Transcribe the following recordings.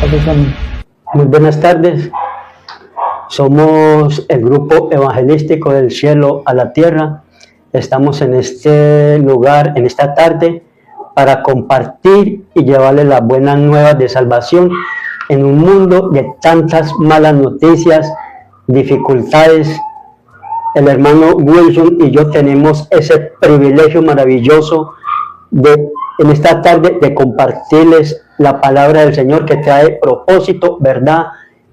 tardes, amén. Muy buenas tardes. Somos el grupo evangelístico del cielo a la tierra. Estamos en este lugar, en esta tarde, para compartir y llevarles las buenas nuevas de salvación en un mundo de tantas malas noticias, dificultades. El hermano Wilson y yo tenemos ese privilegio maravilloso en esta tarde de compartirles la palabra del Señor, que trae propósito, verdad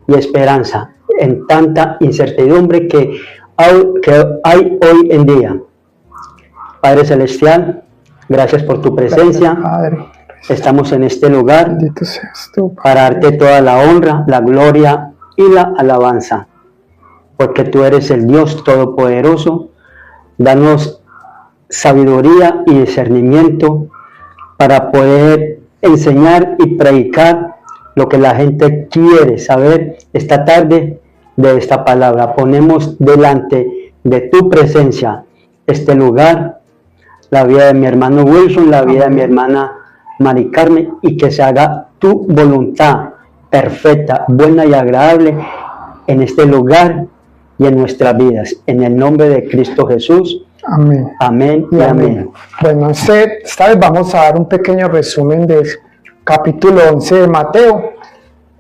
y esperanza en tanta incertidumbre que hay hoy en día. Padre Celestial, gracias por tu presencia. Gracias, Padre. Estamos en este lugar Bendito seas tú, Padre. para darte toda la honra, la gloria y la alabanza, porque tú eres el Dios Todopoderoso. Danos sabiduría y discernimiento para poder enseñar y predicar lo que la gente quiere saber esta tarde de esta palabra. Ponemos delante de tu presencia este lugar, la vida de mi hermano Wilson, la vida de mi hermana Mari Carmen, y que se haga tu voluntad perfecta, buena y agradable en este lugar y en nuestras vidas. En el nombre de Cristo Jesús. Amén. Amén y amén. Bueno, esta vez vamos a dar un pequeño resumen del capítulo 11 de Mateo,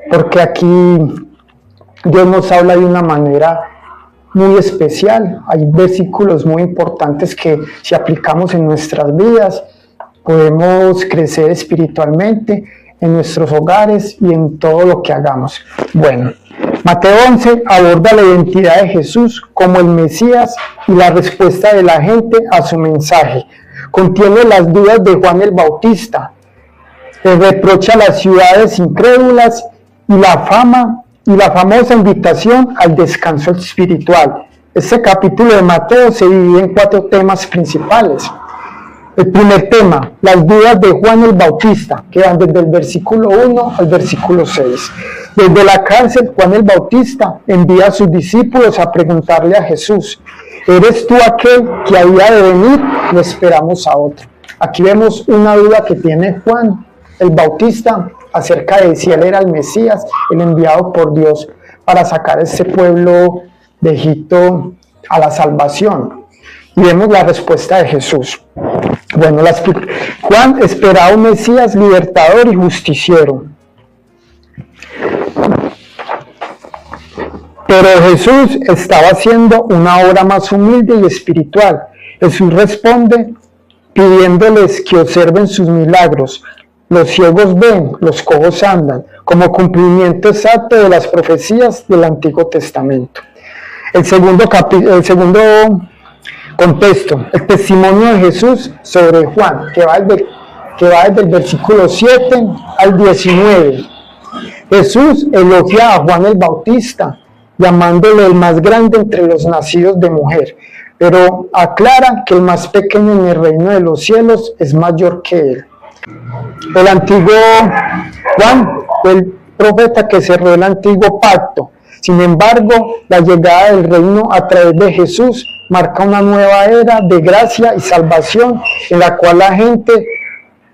porque aquí Dios nos habla de una manera muy especial. Hay versículos muy importantes que, si aplicamos en nuestras vidas, podemos crecer espiritualmente en nuestros hogares y en todo lo que hagamos. Bueno, Mateo 11 aborda la identidad de Jesús como el Mesías y la respuesta de la gente a su mensaje. Contiene las dudas de Juan el Bautista, reprocha a las ciudades incrédulas y la famosa invitación al descanso espiritual. Este capítulo de Mateo se divide en 4 temas principales. El primer tema, las dudas de Juan el Bautista, que van desde el versículo 1 al versículo 6. Desde la cárcel, Juan el Bautista envía a sus discípulos a preguntarle a Jesús: ¿eres tú aquel que había de venir o esperamos a otro? Aquí vemos una duda que tiene Juan el Bautista acerca de si él era el Mesías, el enviado por Dios para sacar a este pueblo de Egipto a la salvación. Y vemos la respuesta de Jesús. Bueno, Juan esperaba un Mesías libertador y justiciero. Pero Jesús estaba haciendo una obra más humilde y espiritual. Jesús responde pidiéndoles que observen sus milagros. Los ciegos ven, los cojos andan, como cumplimiento exacto de las profecías del Antiguo Testamento. El segundo contexto, el testimonio de Jesús sobre Juan, que va desde el versículo 7 al 19. Jesús elogia a Juan el Bautista, llamándole el más grande entre los nacidos de mujer, pero aclara que el más pequeño en el reino de los cielos es mayor que él. El antiguo Juan fue el profeta que cerró el antiguo pacto. Sin embargo, la llegada del reino a través de Jesús marca una nueva era de gracia y salvación, en la cual la gente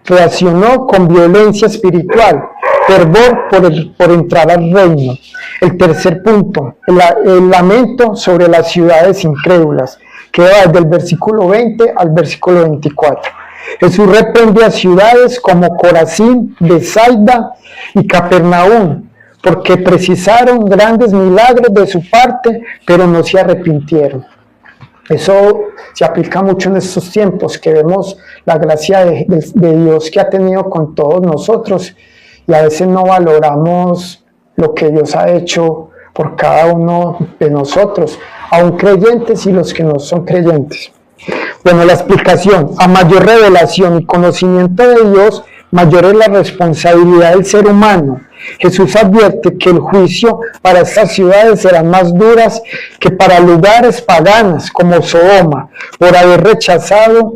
reaccionó con violencia espiritual, fervor por entrar al reino. El tercer punto, el lamento sobre las ciudades incrédulas, que va desde el versículo 20 al versículo 24. Jesús reprende a ciudades como Corazín, Betsaida y Capernaum, porque precisaron grandes milagros de su parte, pero no se arrepintieron. Eso se aplica mucho en estos tiempos, que vemos la gracia de Dios que ha tenido con todos nosotros, y a veces no valoramos lo que Dios ha hecho por cada uno de nosotros, aun creyentes y los que no son creyentes. Bueno, la explicación: a mayor revelación y conocimiento de Dios, mayor es la responsabilidad del ser humano. Jesús advierte que el juicio para estas ciudades serán más duras que para lugares paganas como Sodoma, por haber rechazado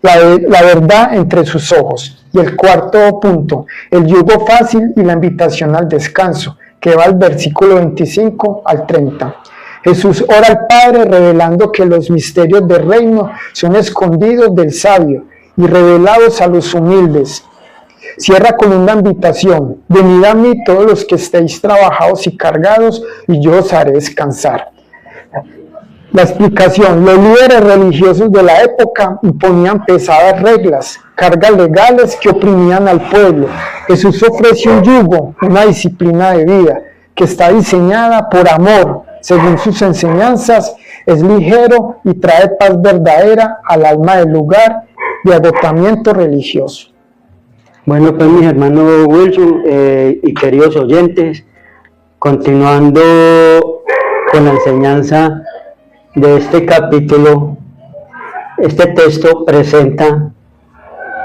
la verdad entre sus ojos. Y el cuarto punto, el yugo fácil y la invitación al descanso, que va al versículo 25 al 30. Jesús ora al Padre revelando que los misterios del reino son escondidos del sabio y revelados a los humildes. Cierra con una invitación: venid a mí todos los que estéis trabajados y cargados, y yo os haré descansar. La explicación: los líderes religiosos de la época imponían pesadas reglas, cargas legales que oprimían al pueblo. Jesús ofrece un yugo, una disciplina de vida que está diseñada por amor. Según sus enseñanzas, es ligero y trae paz verdadera al alma del lugar de agotamiento religioso. Bueno, pues mis hermanos Wilson y queridos oyentes, continuando con la enseñanza de este capítulo, este texto presenta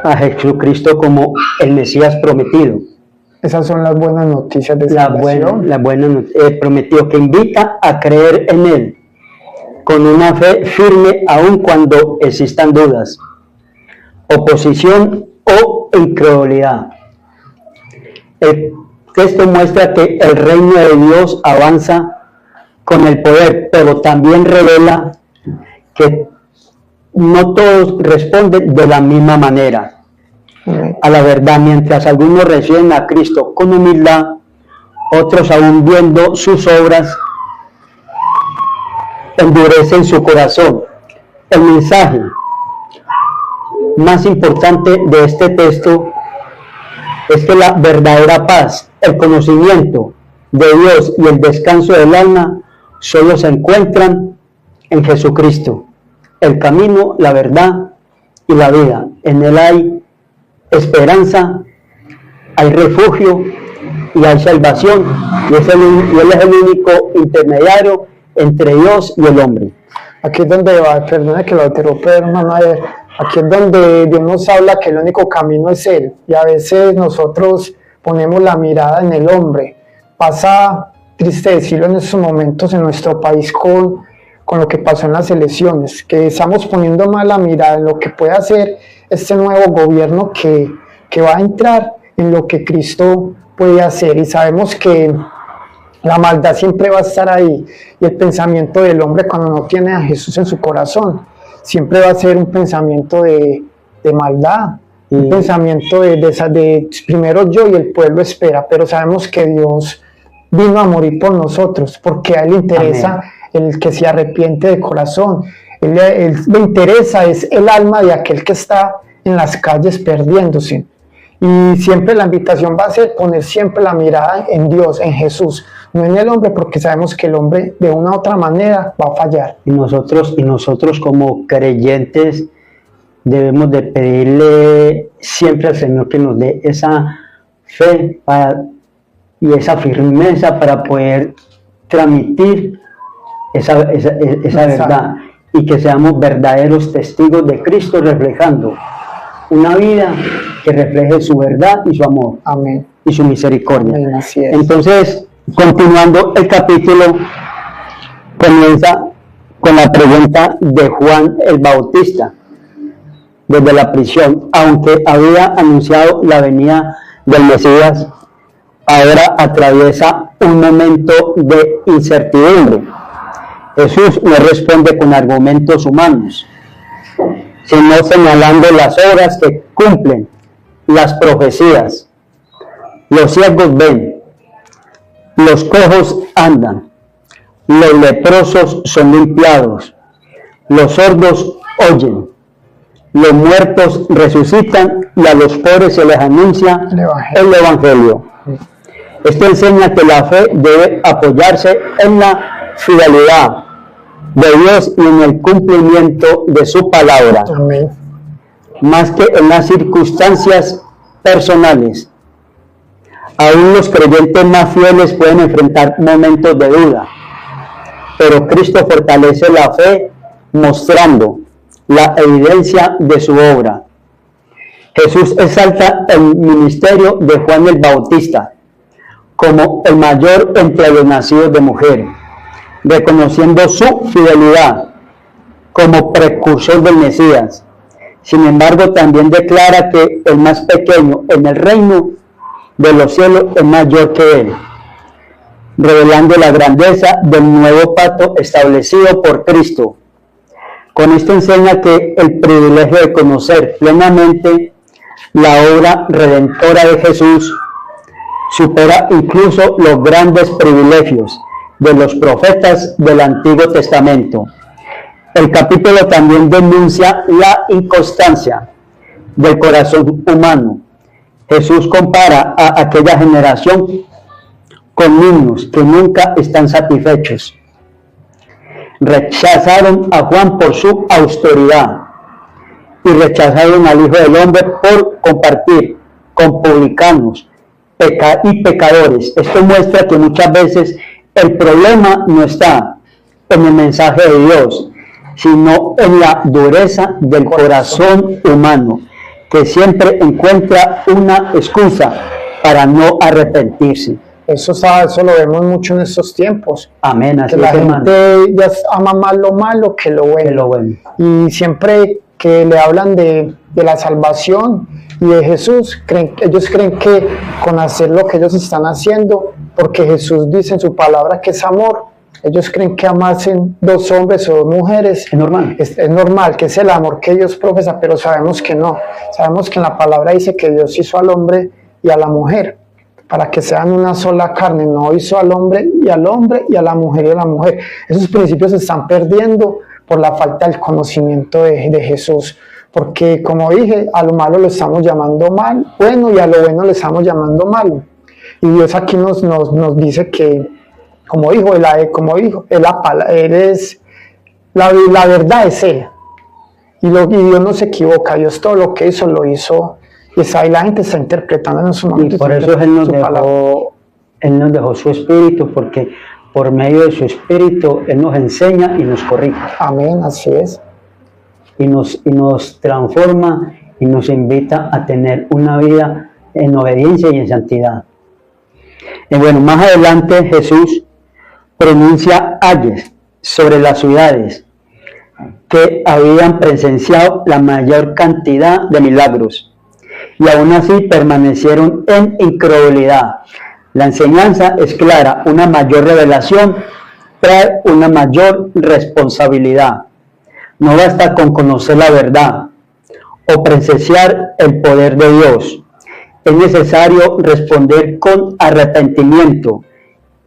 a Jesucristo como el Mesías prometido. Esas son las buenas noticias de salvación. La buena prometido, que invita a creer en Él con una fe firme aun cuando existan dudas, oposición o incredulidad. El texto muestra que el reino de Dios avanza con el poder, pero también revela que no todos responden de la misma manera a la verdad. Mientras algunos reciben a Cristo con humildad, otros, aún viendo sus obras, endurecen su corazón. El mensaje más importante de este texto es que la verdadera paz, el conocimiento de Dios y el descanso del alma solo se encuentran en Jesucristo, el camino, la verdad y la vida. En Él hay esperanza, hay refugio y hay salvación, y Él es el único intermediario entre Dios y el hombre. Aquí es donde va, perdona que lo interrumpa, hermano, aquí es donde Dios nos habla que el único camino es Él, y a veces nosotros ponemos la mirada en el hombre. Pasa, triste decirlo, en estos momentos en nuestro país con lo que pasó en las elecciones, que estamos poniendo más la mirada en lo que puede hacer este nuevo gobierno que va a entrar, en lo que Cristo puede hacer, y sabemos que la maldad siempre va a estar ahí, y el pensamiento del hombre, cuando no tiene a Jesús en su corazón, siempre va a ser un pensamiento de maldad, un pensamiento de primero yo y el pueblo espera, pero sabemos que Dios vino a morir por nosotros, porque a Él le interesa el que se arrepiente de corazón. Él le interesa es el alma de aquel que está en las calles perdiéndose. Y siempre la invitación va a ser poner siempre la mirada en Dios, en Jesús, no en el hombre, porque sabemos que el hombre de una u otra manera va a fallar. Y nosotros como creyentes debemos de pedirle siempre al Señor que nos dé esa fe y esa firmeza para poder transmitir esa verdad, y que seamos verdaderos testigos de Cristo, reflejando una vida que refleje su verdad y su amor. Amén. Y su misericordia. Amén, así es. Entonces, continuando el capítulo, comienza con la pregunta de Juan el Bautista desde la prisión. Aunque había anunciado la venida del Mesías, ahora atraviesa un momento de incertidumbre. Jesús no responde con argumentos humanos, sino señalando las obras que cumplen las profecías. Los ciegos ven, los cojos andan, los leprosos son limpiados, los sordos oyen, los muertos resucitan, y a los pobres se les anuncia el Evangelio. Esto enseña que la fe debe apoyarse en la fidelidad de Dios y en el cumplimiento de su palabra. Amén. Más que en las circunstancias personales. Aún los creyentes más fieles pueden enfrentar momentos de duda, pero Cristo fortalece la fe mostrando la evidencia de su obra. Jesús exalta el ministerio de Juan el Bautista como el mayor entre los nacidos de mujer, reconociendo su fidelidad como precursor del Mesías. Sin embargo, también declara que el más pequeño en el reino de los cielos es mayor que él, revelando la grandeza del nuevo pacto establecido por Cristo. Con esto enseña que el privilegio de conocer plenamente La obra redentora de Jesús supera incluso los grandes privilegios de los profetas del Antiguo Testamento. El capítulo también denuncia la inconstancia del corazón humano. Jesús compara a aquella generación con niños que nunca están satisfechos. Rechazaron a Juan por su austeridad y rechazaron al Hijo del Hombre por compartir con publicanos y pecadores. Esto muestra que muchas veces el problema no está en el mensaje de Dios, sino en la dureza del corazón humano, que siempre encuentra una excusa para no arrepentirse. Eso lo vemos mucho en estos tiempos. Amén, así que la es, hermano. gente ya ama más lo malo que lo bueno. Que lo bueno. Y siempre que le hablan de la salvación y de Jesús, ellos creen que con hacer lo que ellos están haciendo, porque Jesús dice en su palabra que es amor, ellos creen que amarse dos hombres o dos mujeres Es normal. Es normal, que es el amor que ellos profesan, pero sabemos que no. Sabemos que en la palabra dice que Dios hizo al hombre y a la mujer para que sean una sola carne. No hizo al hombre y a la mujer y a la mujer. Esos principios se están perdiendo por la falta del conocimiento de Jesús. Porque, como dije, a lo malo lo estamos llamando bueno, y a lo bueno le estamos llamando malo. Y Dios aquí nos dice que, como dijo, la verdad es Él. Y Dios no se equivoca. Dios todo lo que hizo, lo hizo. Y la gente está interpretando en su momento. Y por eso Él nos dejó su Espíritu, porque por medio de su Espíritu Él nos enseña y nos corrige. Amén, así es. Y nos transforma y nos invita a tener una vida en obediencia y en santidad. Y bueno, más adelante Jesús pronuncia ayes sobre las ciudades que habían presenciado la mayor cantidad de milagros y aún así permanecieron en incredulidad. La enseñanza es clara: una mayor revelación trae una mayor responsabilidad. No basta con conocer la verdad o presenciar el poder de Dios. Es necesario responder con arrepentimiento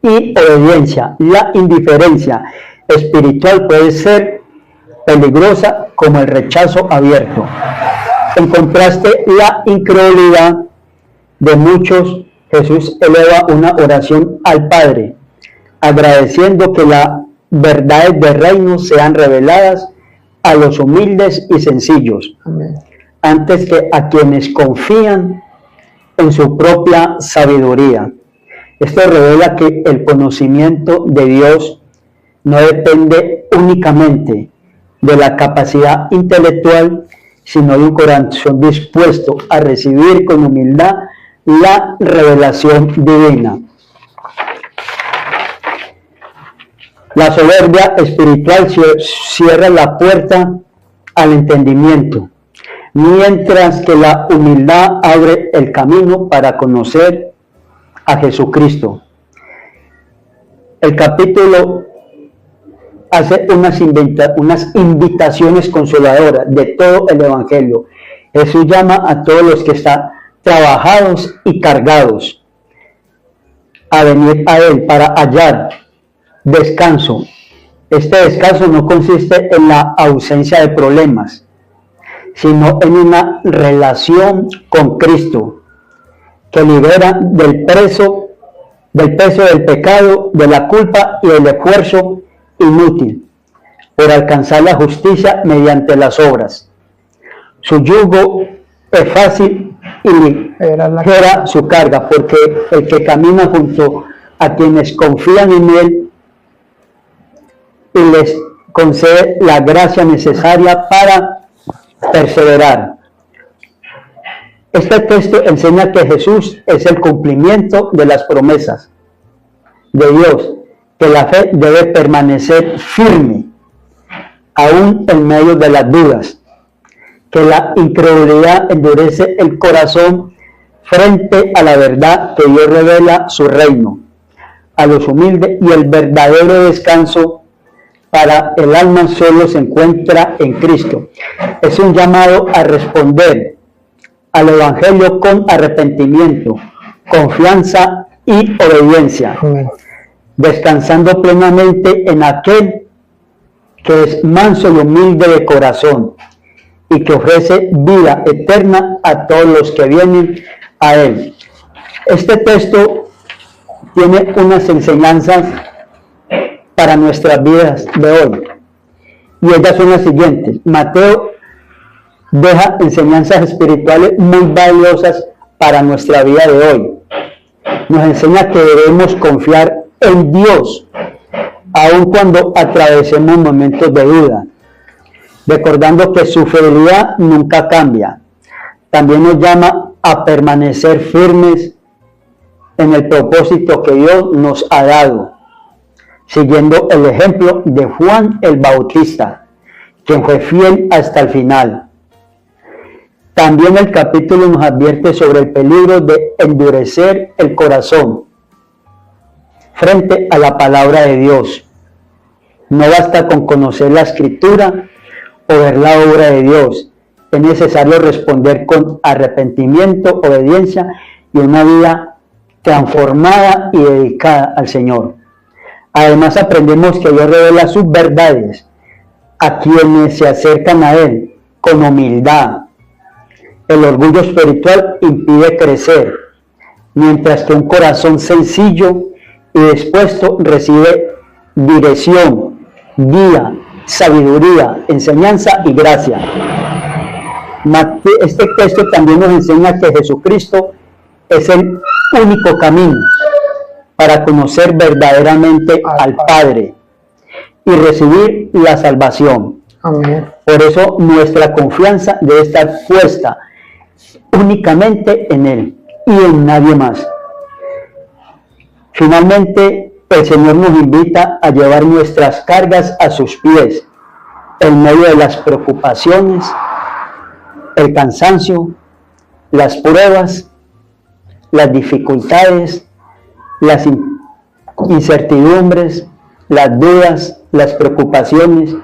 y obediencia. La indiferencia espiritual puede ser peligrosa como el rechazo abierto. En contraste, la incredulidad de muchos, Jesús eleva una oración al Padre, agradeciendo que las verdades del reino sean reveladas a los humildes y sencillos, Amén. Antes que a quienes confían en su propia sabiduría. Esto revela que el conocimiento de Dios no depende únicamente de la capacidad intelectual, sino de un corazón dispuesto a recibir con humildad la revelación divina. La soberbia espiritual cierra la puerta al entendimiento, mientras que la humildad abre el camino para conocer a Jesucristo. El capítulo hace unas invitaciones consoladoras de todo el Evangelio. Jesús llama a todos los que están trabajados y cargados a venir a Él para hallar descanso. Este descanso no consiste en la ausencia de problemas, sino en una relación con Cristo que libera del peso del pecado, de la culpa y del esfuerzo inútil por alcanzar la justicia mediante las obras. Su yugo es fácil y ligera su carga, porque el que camina junto a quienes confían en Él y les concede la gracia necesaria para perseverar. Este texto enseña que Jesús es el cumplimiento de las promesas de Dios, que la fe debe permanecer firme aún en medio de las dudas, que la incredulidad endurece el corazón frente a la verdad que Dios revela su reino a los humildes, y el verdadero descanso para el alma solo se encuentra en Cristo. Es un llamado a responder al Evangelio con arrepentimiento, confianza y obediencia, Amén. descansando plenamente en aquel que es manso y humilde de corazón y que ofrece vida eterna a todos los que vienen a él. Este texto tiene unas enseñanzas para nuestras vidas de hoy, y ellas son las siguientes. Mateo deja enseñanzas espirituales muy valiosas para nuestra vida de hoy. Nos enseña que debemos confiar en Dios, aun cuando atravesemos momentos de duda, recordando que su fidelidad nunca cambia. También nos llama a permanecer firmes en el propósito que Dios nos ha dado, siguiendo el ejemplo de Juan el Bautista, quien fue fiel hasta el final. También el capítulo nos advierte sobre el peligro de endurecer el corazón frente a la palabra de Dios. No basta con conocer la Escritura o ver la obra de Dios. Es necesario responder con arrepentimiento, obediencia y una vida transformada y dedicada al Señor. Además, aprendemos que Dios revela sus verdades a quienes se acercan a Él con humildad. El orgullo espiritual impide crecer, mientras que un corazón sencillo y dispuesto recibe dirección, guía, sabiduría, enseñanza y gracia. Este texto también nos enseña que Jesucristo es el único camino para conocer verdaderamente al Padre y recibir la salvación. Amén. Por eso nuestra confianza debe estar puesta únicamente en Él y en nadie más. Finalmente, el Señor nos invita a llevar nuestras cargas a sus pies en medio de las preocupaciones, el cansancio, las pruebas, las dificultades, las incertidumbres, las dudas, las preocupaciones.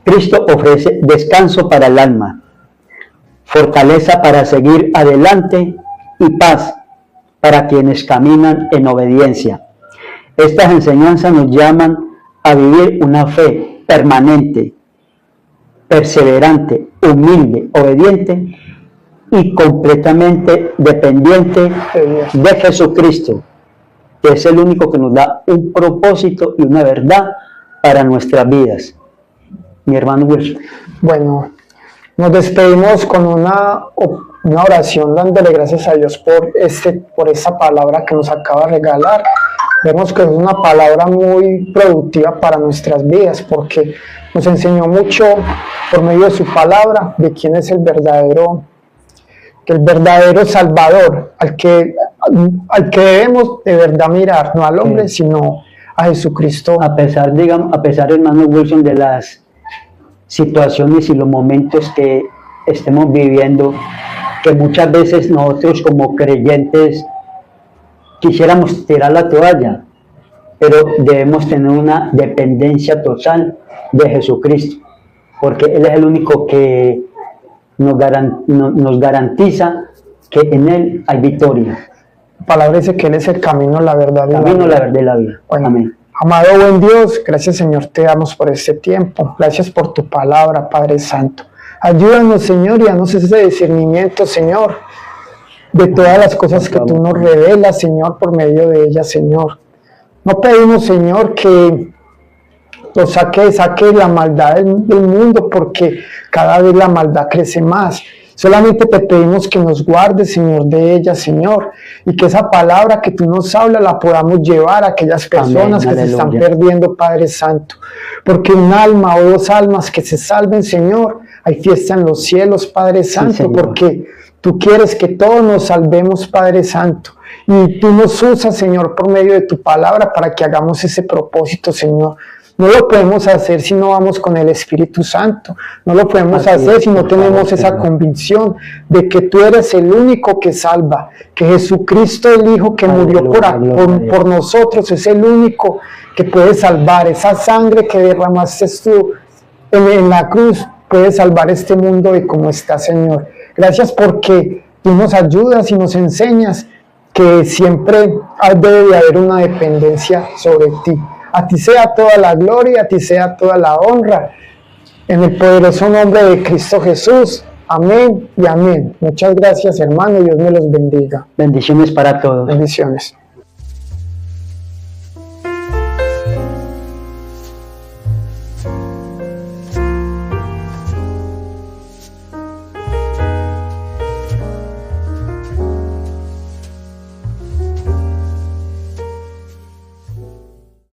Cristo ofrece descanso para el alma, fortaleza para seguir adelante y paz para quienes caminan en obediencia. Estas enseñanzas nos llaman a vivir una fe permanente, perseverante, humilde, obediente y completamente dependiente de Jesucristo, que es el único que nos da un propósito y una verdad para nuestras vidas. Mi hermano Wilson. Bueno, nos despedimos con una oración dándole gracias a Dios por esta palabra que nos acaba de regalar. Vemos que es una palabra muy productiva para nuestras vidas porque nos enseñó mucho por medio de su palabra de quién es el verdadero Salvador, al que debemos de verdad mirar, no al hombre, sino a Jesucristo. A pesar, hermano Wilson, de las situaciones y los momentos que estemos viviendo, que muchas veces nosotros como creyentes quisiéramos tirar la toalla, pero debemos tener una dependencia total de Jesucristo, porque Él es el único que nos garantiza que en Él hay victoria. La palabra dice que Él es el camino, la verdad y la vida. De la vida. Bueno, amén. Amado buen Dios, gracias Señor, te damos por este tiempo. Gracias por tu palabra, Padre Santo. Ayúdanos, Señor, y danos ese discernimiento, Señor, de todas las cosas que tú nos revelas, Señor, por medio de ellas, Señor. No pedimos, Señor, que lo saque la maldad del mundo, porque cada vez la maldad crece más. Solamente te pedimos que nos guardes, Señor, de ella, Señor, y que esa palabra que tú nos hablas la podamos llevar a aquellas personas que se están perdiendo, Padre Santo. Porque un alma o dos almas que se salven, Señor, hay fiesta en los cielos, Padre Santo, sí, porque tú quieres que todos nos salvemos, Padre Santo. Y tú nos usas, Señor, por medio de tu palabra para que hagamos ese propósito, Señor. No lo podemos hacer si no vamos con el Espíritu Santo. No lo podemos hacer si no tenemos esa convicción de que tú eres el único que salva, que Jesucristo, el Hijo que murió por nosotros, es el único que puede salvar. Esa sangre que derramaste tú en la cruz puede salvar este mundo de cómo está, Señor. Gracias porque tú nos ayudas y nos enseñas que siempre debe de haber una dependencia sobre ti. A ti sea toda la gloria, a ti sea toda la honra. En el poderoso nombre de Cristo Jesús. Amén y amén. Muchas gracias, hermano. Dios me los bendiga. Bendiciones para todos. Bendiciones.